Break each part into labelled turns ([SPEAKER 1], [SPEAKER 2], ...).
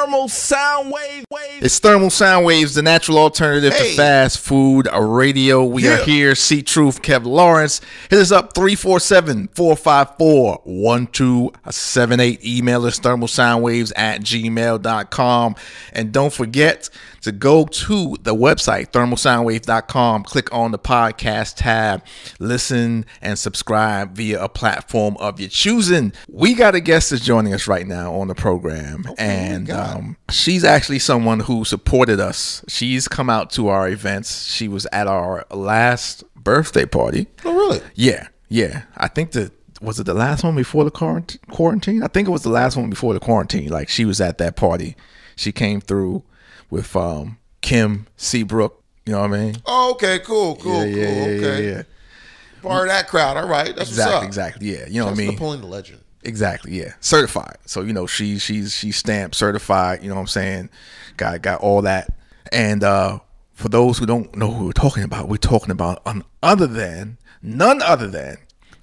[SPEAKER 1] Thermal Sound Wave.
[SPEAKER 2] It's Thermal Sound Waves, the natural alternative to fast food radio. We are here. C.Truth, Kev Lawrence. Hit us up 347-454-1278. Email us thermalsoundwaves@gmail.com. And don't forget to go to the website, thermalsoundwave.com. Click on the podcast tab. Listen and subscribe via a platform of your choosing. We got a guest that's joining us right now on the program. And she's actually someone who supported us. She's come out to our events. She was at our last birthday party.
[SPEAKER 1] Oh, really?
[SPEAKER 2] Yeah. I think was it the last one before the quarantine? I think it was the last one before the quarantine. Like, she was at that party. She came through with Kim Seabrook, you know what I mean?
[SPEAKER 1] Oh, okay, cool.
[SPEAKER 2] Yeah.
[SPEAKER 1] Part of that crowd, all right. That's what's up.
[SPEAKER 2] Exactly, yeah. You know what I mean?
[SPEAKER 1] Napoleon the Legend.
[SPEAKER 2] Exactly, yeah. Certified. So, you know, she's stamped, certified, you know what I'm saying? Got all that. And for those who don't know who we're talking about none other than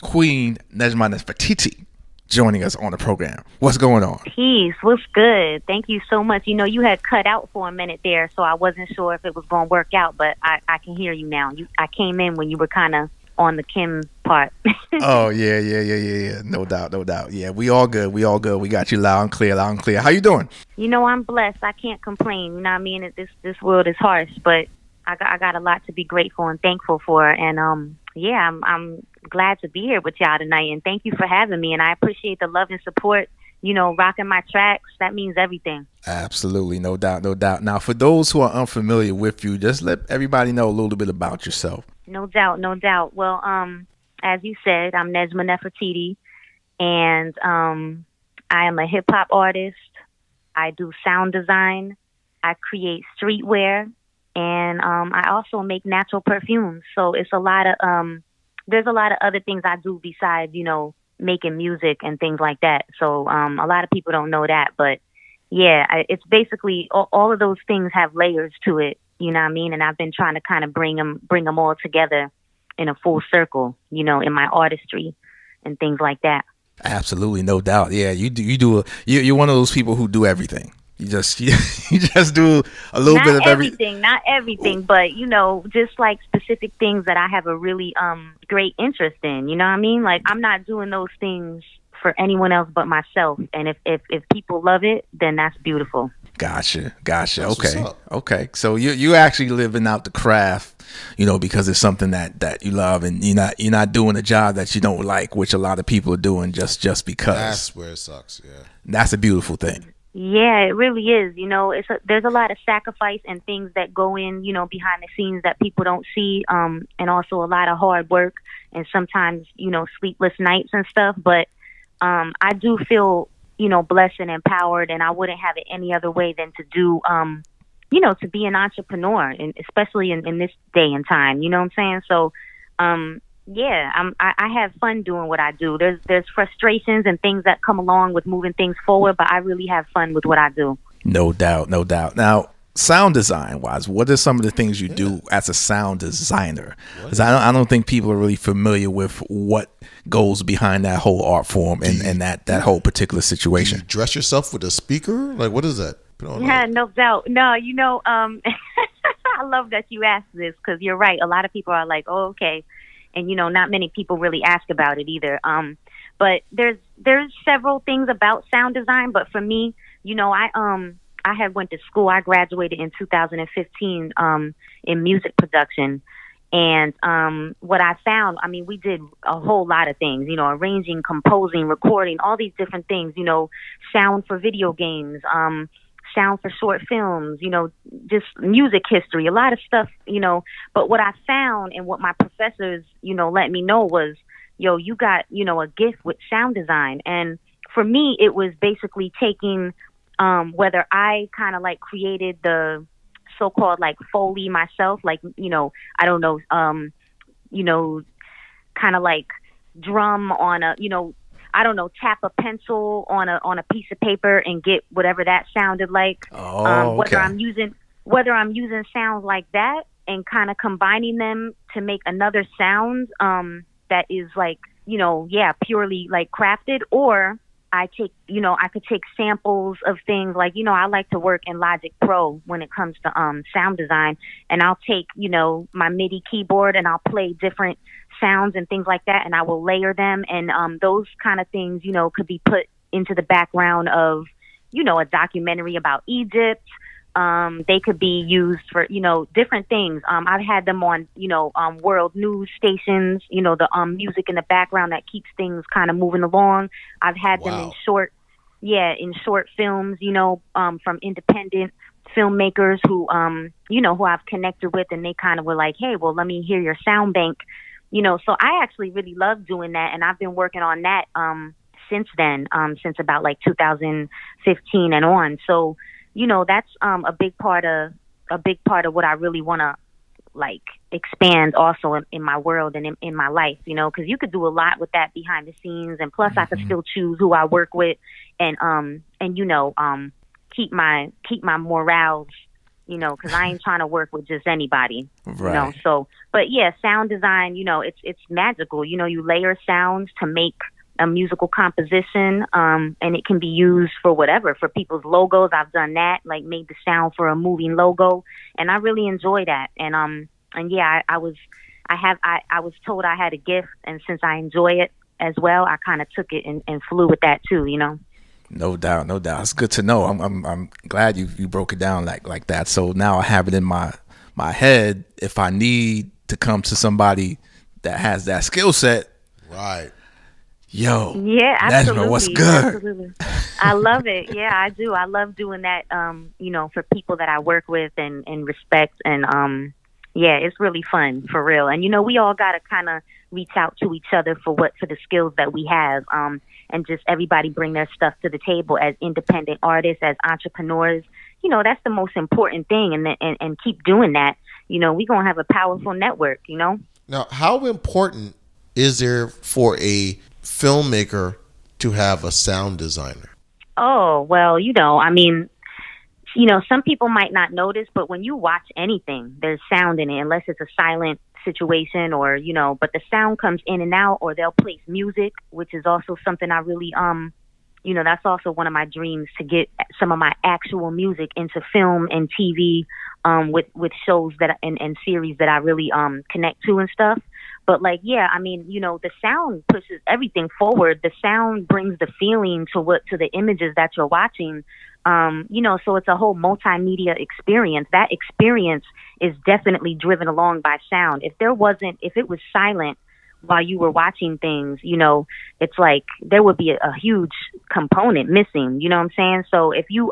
[SPEAKER 2] Queen Nejma Nefertiti joining us on the program. What's going on?
[SPEAKER 3] Peace. What's good? Thank you so much. You know, you had cut out for a minute there, so I wasn't sure if it was going to work out, but I can hear you now. I came in when you were kind of on the Kim part.
[SPEAKER 2] Oh, yeah. No doubt. Yeah, we all good. We got you loud and clear. How you doing?
[SPEAKER 3] You know, I'm blessed. I can't complain. You know what I mean? This world is harsh, but I got a lot to be grateful and thankful for. And, I'm glad to be here with y'all tonight. And thank you for having me. And I appreciate the love and support. You know, rocking my tracks, that means everything.
[SPEAKER 2] Absolutely. No doubt. Now, for those who are unfamiliar with you, just let everybody know a little bit about yourself.
[SPEAKER 3] No doubt. Well, as you said, I'm Nejma Nefertiti, and I am a hip-hop artist. I do sound design. I create streetwear, and I also make natural perfumes. So it's a lot of there's a lot of other things I do besides, you know, making music and things like that. So a lot of people don't know that, but yeah, it's basically all of those things have layers to it. You know what I mean? And I've been trying to kind of bring them all together in a full circle, you know, in my artistry and things like that.
[SPEAKER 2] Absolutely, no doubt. Yeah, you're one of those people who do everything. You just do a little bit of everything.
[SPEAKER 3] Not everything, but you know, just like specific things that I have a really great interest in. You know what I mean? Like, I'm not doing those things for anyone else but myself. And if people love it, then that's beautiful. Gotcha.
[SPEAKER 2] Okay. So you actually living out the craft, you know, because it's something that you love, and you're not doing a job that you don't like, which a lot of people are doing just because.
[SPEAKER 1] That's where it sucks. Yeah.
[SPEAKER 2] That's a beautiful thing.
[SPEAKER 3] Yeah, it really is. You know, there's a lot of sacrifice and things that go in, you know, behind the scenes that people don't see, and also a lot of hard work and sometimes, you know, sleepless nights and stuff. But I do feel, you know, blessed and empowered, and I wouldn't have it any other way than to do, you know, to be an entrepreneur, and especially in this day and time. You know what I'm saying? So, I have fun doing what I do. There's frustrations and things that come along with moving things forward, but I really have fun with what I do.
[SPEAKER 2] No doubt. Now, sound design wise, what are some of the things you do as a sound designer? Because I don't think people are really familiar with what goes behind that whole art form and that whole particular situation.
[SPEAKER 1] Do you dress yourself with a speaker? Like, what is that?
[SPEAKER 3] Yeah, no doubt. No, you know, I love that you asked this, because you're right. A lot of people are like, oh, okay. And, you know, not many people really ask about it either. But there's several things about sound design. But for me, you know, I had went to school. I graduated in 2015 in music production. And what I found, I mean, we did a whole lot of things, you know, arranging, composing, recording, all these different things, you know, sound for video games, sound for short films, you know, just music history, a lot of stuff, you know. But what I found and what my professors, you know, let me know was, yo, you got, you know, a gift with sound design. And for me, it was basically taking whether I kind of like created the so-called like Foley myself, like, you know, I don't know, you know, kind of like drum on a, you know, I don't know, tap a pencil on a piece of paper and get whatever that sounded like. Whether I'm using sounds like that and kind of combining them to make another sound that is like, you know, purely like crafted, or I take, I could take samples of things like, I like to work in Logic Pro when it comes to sound design, and I'll take, my MIDI keyboard and I'll play different sounds and things like that, and I will layer them, and those kind of things, could be put into the background of, a documentary about Egypt. They could be used for, different things. I've had them on, world news stations, the music in the background that keeps things kind of moving along. I've had them in short films, from independent filmmakers who, who I've connected with, and they kind of were like, hey, well, let me hear your sound bank, so I actually really love doing that. And I've been working on that, since then, since about like 2015 and on. So, that's a big part of what I really want to like expand also in my world and in my life, because you could do a lot with that behind the scenes, and plus I could still choose who I work with, and keep my morals, because I ain't trying to work with just anybody,
[SPEAKER 2] right.
[SPEAKER 3] So, but yeah, sound design, it's magical, you layer sounds to make a musical composition, and it can be used for whatever, for people's logos. I've done that, like made the sound for a moving logo, and I really enjoy that. And yeah, I was told I had a gift, and since I enjoy it as well, I kind of took it and flew with that too,
[SPEAKER 2] No doubt, no doubt. It's good to know. I'm glad you broke it down like that. So now I have it in my head. If I need to come to somebody that has that skill set,
[SPEAKER 1] right.
[SPEAKER 2] Yo,
[SPEAKER 3] yeah, absolutely.
[SPEAKER 2] Nejma, what's good?
[SPEAKER 3] Absolutely. I love it. Yeah, I do. I love doing that. For people that I work with and respect, and yeah, it's really fun for real. And we all gotta kind of reach out to each other for the skills that we have, and just everybody bring their stuff to the table as independent artists, as entrepreneurs. That's the most important thing, and keep doing that. We gonna have a powerful network.
[SPEAKER 1] Now, how important is there for a filmmaker to have a sound designer?
[SPEAKER 3] Oh, well, I mean, some people might not notice, but when you watch anything, there's sound in it, unless it's a silent situation or, but the sound comes in and out, or they'll place music, which is also something I really, that's also one of my dreams, to get some of my actual music into film and TV, with shows that and series that I really connect to and stuff. But like, yeah, I mean, the sound pushes everything forward. The sound brings the feeling to the images that you're watching. So it's a whole multimedia experience. That experience is definitely driven along by sound. If it was silent while you were watching things, it's like there would be a huge component missing, you know what I'm saying? So if you,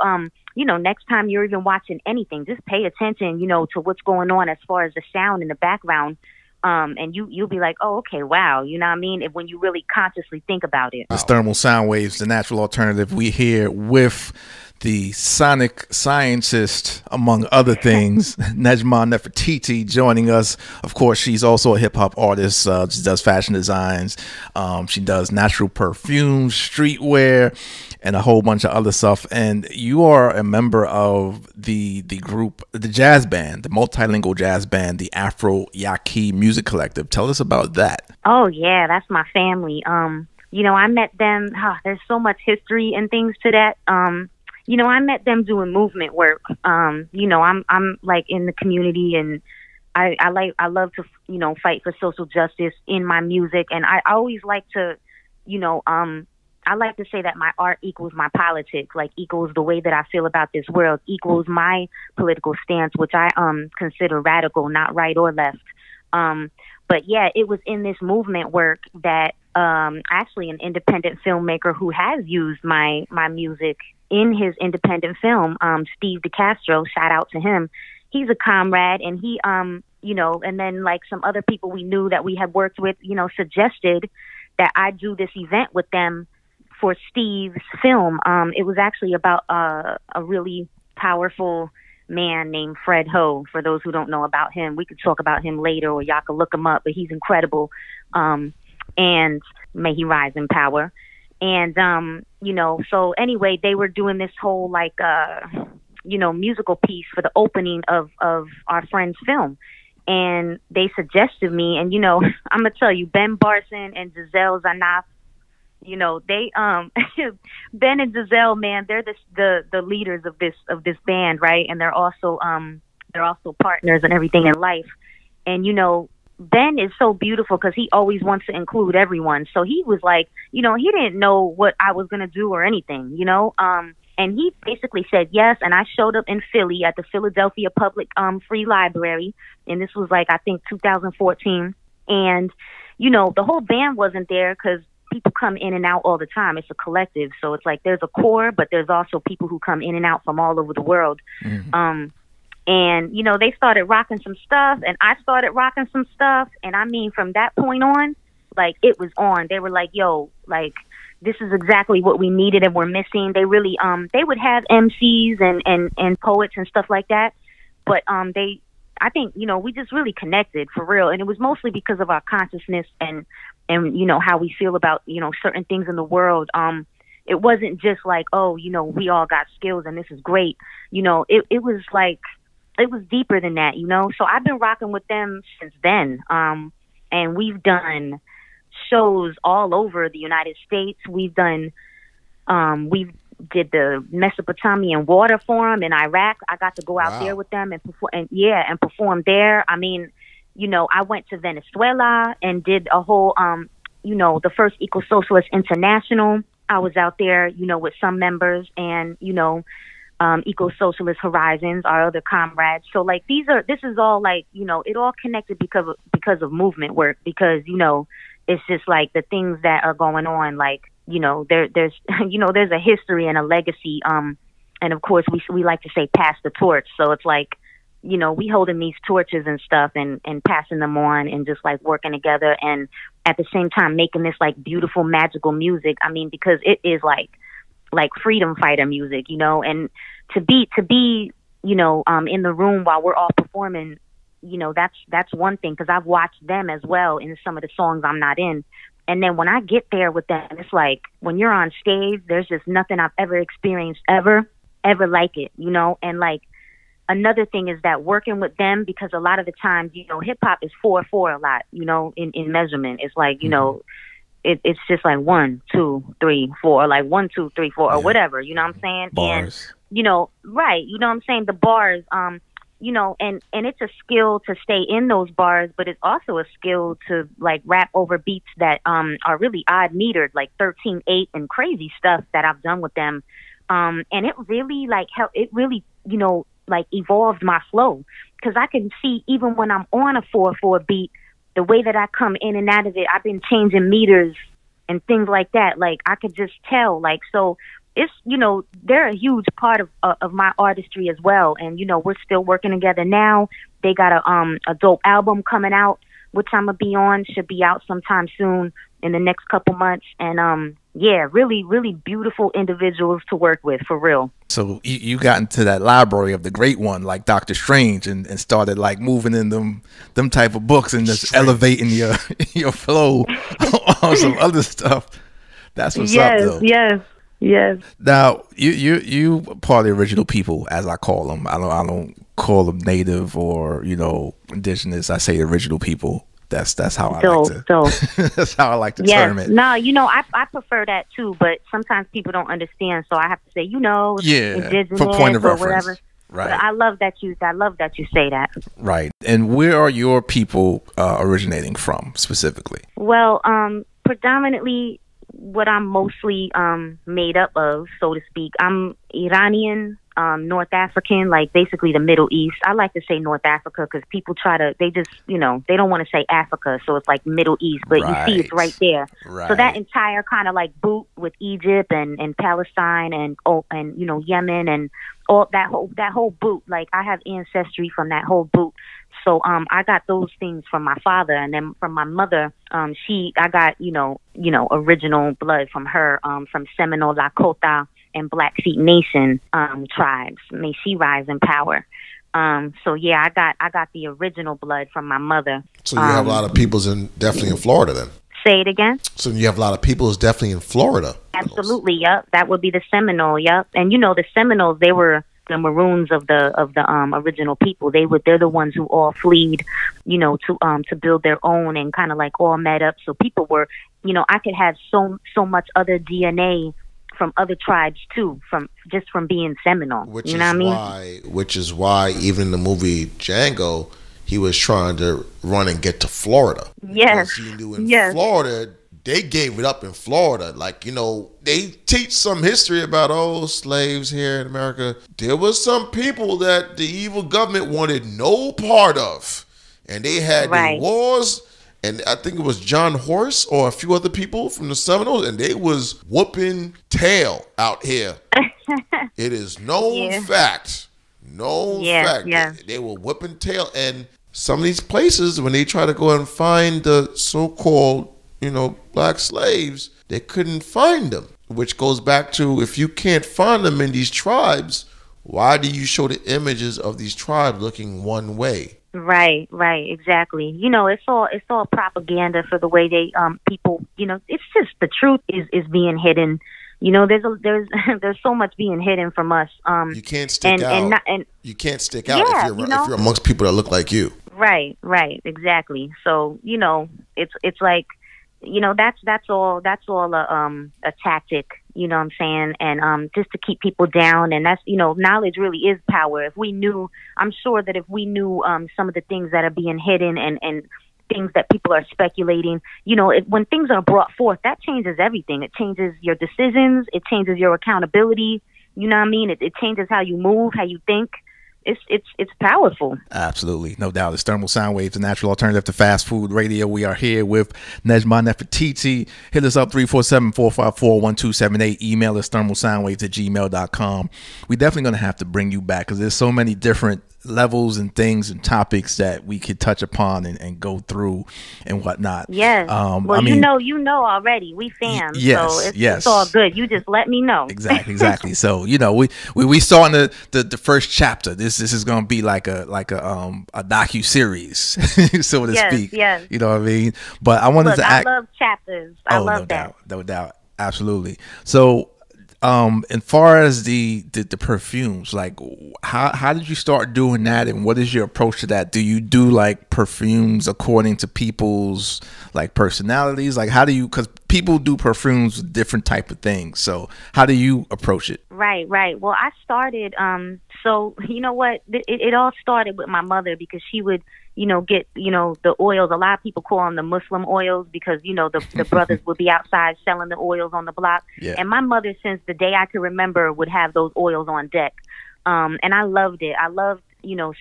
[SPEAKER 3] next time you're even watching anything, just pay attention, to what's going on as far as the sound in the background. And you'll be like, oh, okay, wow, you know what I mean? When you really consciously think about it.
[SPEAKER 2] It's thermal sound waves, the natural alternative. We here with the sonic scientist, among other things, Nejma Nefertiti, joining us. Of course, she's also a hip hop artist. She does fashion designs. She does natural perfumes, streetwear, and a whole bunch of other stuff. And you are a member of the group, the jazz band, the multilingual jazz band, the Afro Yaqui Music Collective. Tell us about that.
[SPEAKER 3] Oh yeah, that's my family. I met them. There's so much history and things to that. I met them doing movement work. I'm like in the community, and I love to, fight for social justice in my music. And I always like to, I like to say that my art equals my politics, like equals the way that I feel about this world, equals my political stance, which I consider radical, not right or left. But yeah, it was in this movement work that actually an independent filmmaker who has used my music in his independent film, Steve DeCastro, shout out to him. He's a comrade, and he, and then like some other people we knew that we had worked with, suggested that I do this event with them for Steve's film. It was actually about a really powerful man named Fred Ho. For those who don't know about him, we could talk about him later, or y'all can look him up, but he's incredible. And may he rise in power. And, so anyway, they were doing this whole musical piece for the opening of our friend's film. And they suggested me, and, I'm going to tell you, Ben Barson and Giselle Zanaf, They Ben and Giselle, man, they're the leaders of this band, right? And they're also partners and everything in life. And Ben is so beautiful because he always wants to include everyone. So he was like, he didn't know what I was gonna do or anything, and he basically said yes. And I showed up in Philly at the Philadelphia Public Free Library, and this was like I think 2014. And the whole band wasn't there because people come in and out all the time. It's a collective, so it's like there's a core, but there's also people who come in and out from all over the world. Mm-hmm. And they started rocking some stuff, and I started rocking some stuff. And I mean, from that point on, like it was on. They were like, "Yo, like this is exactly what we needed and we're missing." They really, they would have MCs and poets and stuff like that, but I think we just really connected for real, and it was mostly because of our consciousness and how we feel about certain things in the world. It wasn't just like, oh, we all got skills and this is great. It was like, it was deeper than that, So I've been rocking with them since then. And we've done shows all over the United States. We did the Mesopotamian Water Forum in Iraq. I got to go out there with them and perform there. I mean, I went to Venezuela and did a whole, the first Eco-Socialist International. I was out there, with some members, and, Eco-Socialist Horizons, our other comrades. So like this is all like, it all connected because of movement work, because, it's just like the things that are going on, like, there's there's a history and a legacy. And of course we like to say pass the torch. So it's like, we holding these torches and stuff and passing them on and just like working together, and at the same time making this like beautiful, magical music. I mean, because it is like freedom fighter music, and to be, in the room while we're all performing, that's one thing, because I've watched them as well in some of the songs I'm not in. And then when I get there with them, it's like when you're on stage, there's just nothing I've ever experienced ever like it, and like, another thing is that working with them, because a lot of the times, hip hop is 4/4 a lot, in measurement. It's like, it's just like 1, 2, 3, 4, like 1, 2, 3, 4, or whatever, you know what I'm saying?
[SPEAKER 2] Bars.
[SPEAKER 3] And, right, you know what I'm saying? The bars, and it's a skill to stay in those bars, but it's also a skill to like rap over beats that are really odd metered, like 13/8 and crazy stuff that I've done with them. And it really like like evolved my flow, because I can see even when I'm on a 4/4 beat, the way that I come in and out of it, I've been changing meters and things like that. Like I could just tell, like, so it's, they're a huge part of my artistry as well. And, we're still working together now. They got a dope album coming out, which I'm gonna be on, should be out sometime soon in the next couple months. And, really, really beautiful individuals to work with, for real.
[SPEAKER 2] So you got into that library of the great one, like Dr. Strange, and started like moving in them type of books and just elevating your flow on some other stuff. That's what's up, though.
[SPEAKER 3] Yes.
[SPEAKER 2] Now you part of the original people, as I call them. I don't call them native or indigenous. I say original people. That's how I like to. That's how I like to term it.
[SPEAKER 3] No, I prefer that too, but sometimes people don't understand, so I have to say, indigenous
[SPEAKER 2] for point of
[SPEAKER 3] or
[SPEAKER 2] reference.
[SPEAKER 3] whatever.
[SPEAKER 2] Right.
[SPEAKER 3] But I love that you say that.
[SPEAKER 2] Right. And where are your people originating from specifically?
[SPEAKER 3] Well, predominantly what I'm mostly made up of, so to speak. I'm Iranian, North African, like basically the Middle East. I like to say North Africa because people they just, they don't want to say Africa, so it's like Middle East, but you see it's right there. Right. So that entire kind of like boot with Egypt and Palestine and Yemen and all that whole boot, like I have ancestry from that whole boot. So I got those things from my father, and then from my mother, I got original blood from her, from Seminole, Lakota, and Blackfeet Nation tribes. May she rise in power. So yeah, I got the original blood from my mother.
[SPEAKER 1] So you have a lot of peoples definitely in Florida then.
[SPEAKER 3] Say it again.
[SPEAKER 1] So you have a lot of peoples definitely in Florida.
[SPEAKER 3] Absolutely, yep. That would be the Seminole, yep. And the Seminoles, they were Maroons of the original people. They're the ones who all fled, to build their own, and kind of like all met up. So people were, I could have so much other DNA from other tribes too, from being Seminole.
[SPEAKER 1] Which is why even in the movie Django, he was trying to run and get to Florida.
[SPEAKER 3] Yes.
[SPEAKER 1] Because he knew in Florida, they gave it up in Florida. Like, they teach some history about, slaves here in America. There was some people that the evil government wanted no part of. And they had the wars. And I think it was John Horse or a few other people from the Seminoles. And they was whooping tail out here. It is known fact. No fact. Yeah. They were whipping tail. And some of these places, when they try to go and find the so-called, black slaves, they couldn't find them. Which goes back to, if you can't find them in these tribes, why do you show the images of these tribes looking one way?
[SPEAKER 3] Right, exactly. It's all propaganda for the way they people. It's just the truth is being hidden. There's so much being hidden from us.
[SPEAKER 1] You can't stick out. You can't stick out if you're amongst people that look like you.
[SPEAKER 3] Right, exactly. So it's like, that's all a tactic. You know what I'm saying? And just to keep people down. And that's, knowledge really is power. I'm sure that if we knew some of the things that are being hidden and things that people are speculating, when things are brought forth, that changes everything. It changes your decisions. It changes your accountability. You know what I mean? It changes how you move, how you think. It's powerful.
[SPEAKER 2] Absolutely. No doubt. It's Thermal Sound Waves, the natural alternative to fast food radio. We are here with Nejma Nefertiti. Hit us up 347-454-1278. Email us thermalsoundwaves@gmail.com. We're definitely going to have to bring you back because there's so many different levels and things and topics that we could touch upon and go through and whatnot.
[SPEAKER 3] Yes. Well, you know already. We fam.
[SPEAKER 2] Yes.
[SPEAKER 3] So
[SPEAKER 2] yes.
[SPEAKER 3] It's all good. You just let me know.
[SPEAKER 2] Exactly. So we saw in the first chapter. This is going to be like a docu-series, so to speak. Yes. You know what I mean? But I wanted to
[SPEAKER 3] I love chapters. I love that.
[SPEAKER 2] No doubt. Absolutely. So. As far as the perfumes, like how did you start doing that, and what is your approach to that? Do you do like perfumes according to people's like personalities? Like how do you, because people do perfumes with different type of things. So how do you approach it?
[SPEAKER 3] Right. Well, I started, so you know what, it all started with my mother because she would, get, the oils. A lot of people call them the Muslim oils because, the brothers would be outside selling the oils on the block. Yeah. And my mother, since the day I could remember, would have those oils on deck. And I loved it. I loved,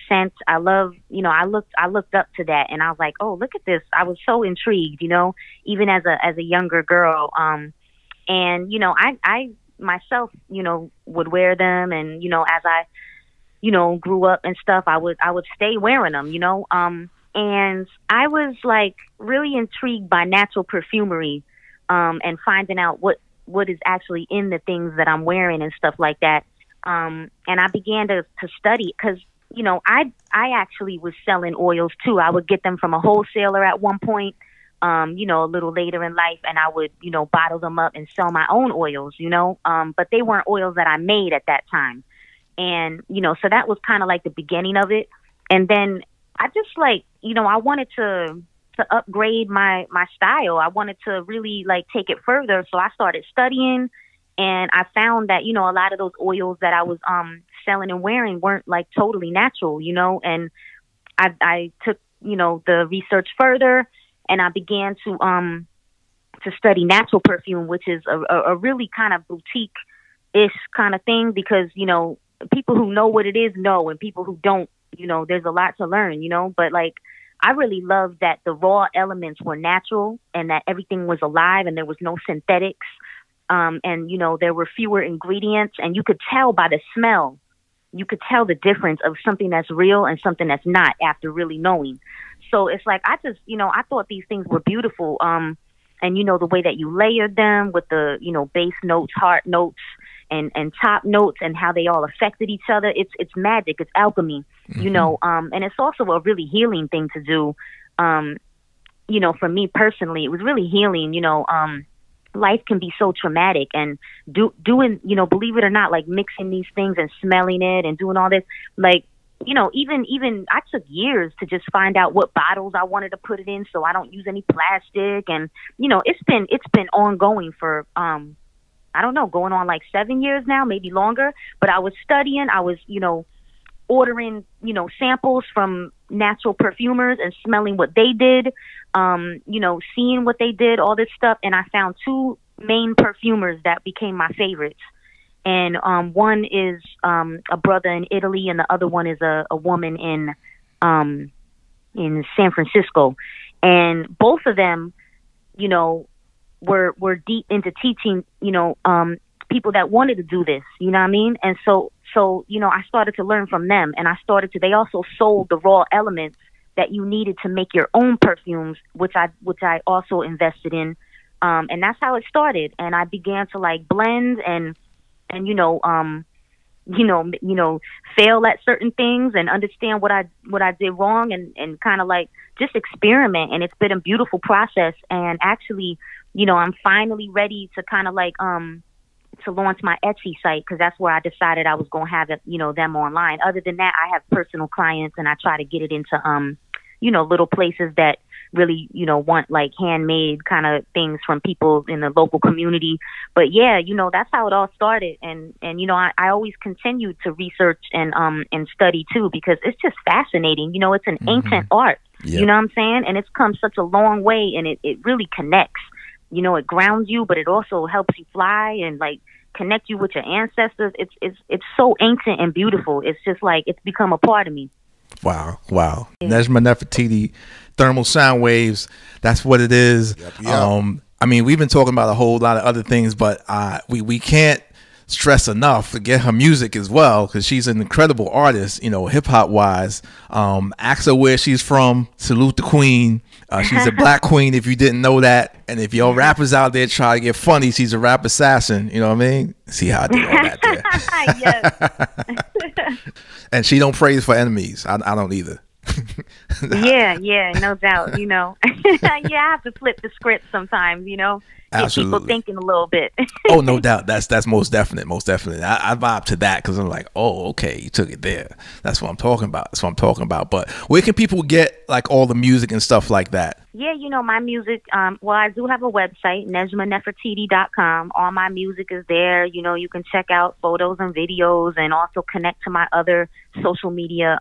[SPEAKER 3] scent. I loved, I looked up to that and I was like, oh, look at this. I was so intrigued, even as a younger girl. And, I myself, would wear them. And, as I, grew up and stuff, I would stay wearing them, and I was like really intrigued by natural perfumery, and finding out what is actually in the things that I'm wearing and stuff like that. And I began to study because, I actually was selling oils too. I would get them from a wholesaler at one point, a little later in life, and I would, bottle them up and sell my own oils, but they weren't oils that I made at that time. And, so that was kind of like the beginning of it. And then I just like, I wanted to upgrade my style. I wanted to really like take it further. So I started studying and I found that, a lot of those oils that I was selling and wearing weren't like totally natural, and I took, the research further and I began to study natural perfume, which is a really kind of boutique-ish kind of thing because, people who know what it is know, and people who don't, there's a lot to learn, but like, I really loved that the raw elements were natural and that everything was alive and there was no synthetics. And, there were fewer ingredients and you could tell by the smell, you could tell the difference of something that's real and something that's not after really knowing. So it's like, I just, I thought these things were beautiful. And, the way that you layered them with the, bass notes, heart notes, and top notes and how they all affected each other. It's magic. It's alchemy, and it's also a really healing thing to do. For me personally, it was really healing, life can be so traumatic, and doing, you know, believe it or not, like mixing these things and smelling it and doing all this, like, you know, even I took years to just find out what bottles I wanted to put it in so I don't use any plastic. And, you know, it's been ongoing for, I don't know, going on like 7 years now, maybe longer. But I was studying, I was, you know, ordering, you know, samples from natural perfumers and smelling what they did, you know, seeing what they did, all this stuff. And I found two main perfumers that became my favorites. And one is a brother in Italy, and the other one is a woman in San Francisco. And both of them, you know, were deep into teaching, you know, people that wanted to do this, you know what I mean? And so, you know, I started to learn from them, and they also sold the raw elements that you needed to make your own perfumes, which I also invested in. And that's how it started. And I began to like blend and fail at certain things and understand what I did wrong, and kind of like just experiment. And it's been a beautiful process. And actually, you know, I'm finally ready to kind of like to launch my Etsy site, because that's where I decided I was going to have it, you know, them online. Other than that, I have personal clients, and I try to get it into you know, little places that really, you know, want like handmade kind of things from people in the local community. But yeah, you know, that's how it all started. And you know, I always continue to research and study too, because it's just fascinating. You know, it's an ancient art. Yep. You know what I'm saying? And it's come such a long way, and it really connects. You know, it grounds you, but it also helps you fly and like connect you with your ancestors. It's so ancient and beautiful. It's just like it's become a part of me.
[SPEAKER 2] Wow. Yeah. Nejma Nefertiti, thermal sound waves. That's what it is. Yep. I mean, we've been talking about a whole lot of other things, but we can't stress enough to get her music as well, because she's an incredible artist, you know, hip hop wise. Ask her where she's from. Salute the Queen. She's a black queen, if you didn't know that. And if your rappers out there try to get funny, she's a rap assassin. You know what I mean? See how I did all that there. Yes. And she don't praise for enemies. I don't either.
[SPEAKER 3] yeah, no doubt. You know, I have to flip the script sometimes. You know, get
[SPEAKER 2] Absolutely.
[SPEAKER 3] people thinking a little bit.
[SPEAKER 2] Oh, no doubt. That's most definite. I vibe to that, because I'm like, oh, okay, you took it there. That's what I'm talking about. But where can people get like all the music and stuff like that?
[SPEAKER 3] Yeah, you know, my music, well, I do have a website, NejmaNefertiti.com. All my music is there. You know, you can check out photos and videos, and also connect to my other social media,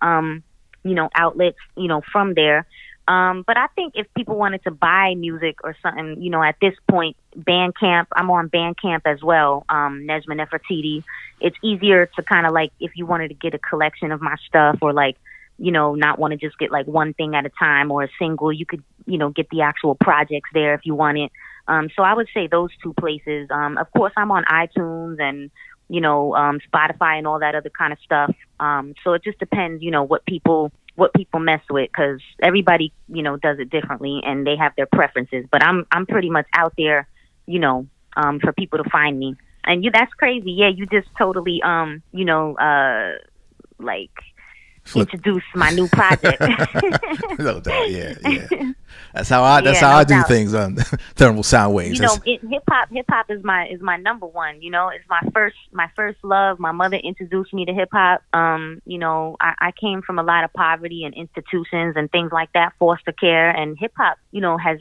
[SPEAKER 3] you know, outlets, you know, from there. But I think if people wanted to buy music or something, you know, at this point, Bandcamp, I'm on Bandcamp as well, Nejma Nefertiti. It's easier to kind of like, if you wanted to get a collection of my stuff, or like, you know, not want to just get like one thing at a time or a single, you could, you know, get the actual projects there if you want it. So I would say those two places. Of course, I'm on iTunes and, you know, Spotify and all that other kind of stuff. So it just depends, you know, what people mess with, because everybody, you know, does it differently and they have their preferences. But I'm pretty much out there, you know, for people to find me. And that's crazy. Yeah, you just totally, you know, like introduce my new project.
[SPEAKER 2] No doubt, yeah. That's how I do things on thermal sound waves.
[SPEAKER 3] You know, hip hop is my number one. You know, it's my first love. My mother introduced me to hip hop. You know, I came from a lot of poverty and institutions and things like that, foster care, and hip hop, you know, has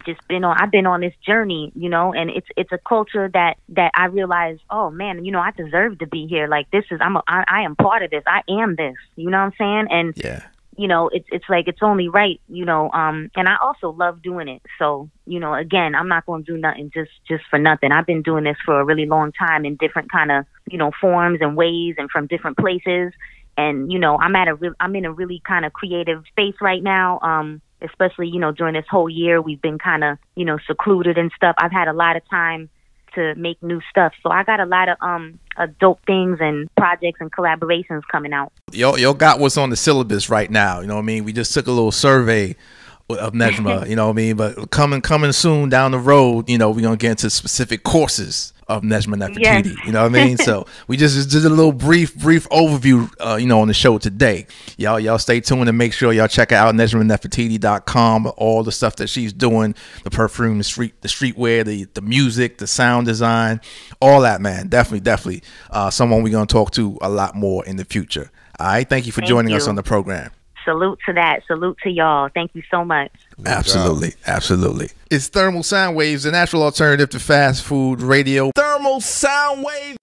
[SPEAKER 3] just I've been on this journey, you know, and it's a culture that I realized, oh man, you know, I deserve to be here. Like this is, I am part of this. I am this, you know what I'm saying? And
[SPEAKER 2] yeah,
[SPEAKER 3] you know, it's like, it's only right, you know, and I also love doing it. So, you know, again, I'm not going to do nothing just for nothing. I've been doing this for a really long time in different kind of, you know, forms and ways and from different places. And, you know, I'm in a really kind of creative space right now. Especially, you know, during this whole year, we've been kind of, you know, secluded and stuff. I've had a lot of time to make new stuff. So I got a lot of dope things and projects and collaborations coming out.
[SPEAKER 2] Yo got what's on the syllabus right now. You know what I mean? We just took a little survey of Nejma, you know what I mean? But coming soon down the road, you know, we're going to get into specific courses of Nejma Nefertiti.
[SPEAKER 3] Yes.
[SPEAKER 2] You know what I mean? So we just did a little brief overview, on the show today. Y'all stay tuned and make sure y'all check out NejmaNefertiti.com. All the stuff that she's doing, the perfume, the streetwear, the music, the sound design, all that, man. Definitely someone we're going to talk to a lot more in the future. All right. Thank you for joining us on the program.
[SPEAKER 3] Salute to that. Salute to y'all. Thank you so much.
[SPEAKER 2] Absolutely. It's Thermal Sound Waves, the natural alternative to fast food radio. Thermal Sound Wave.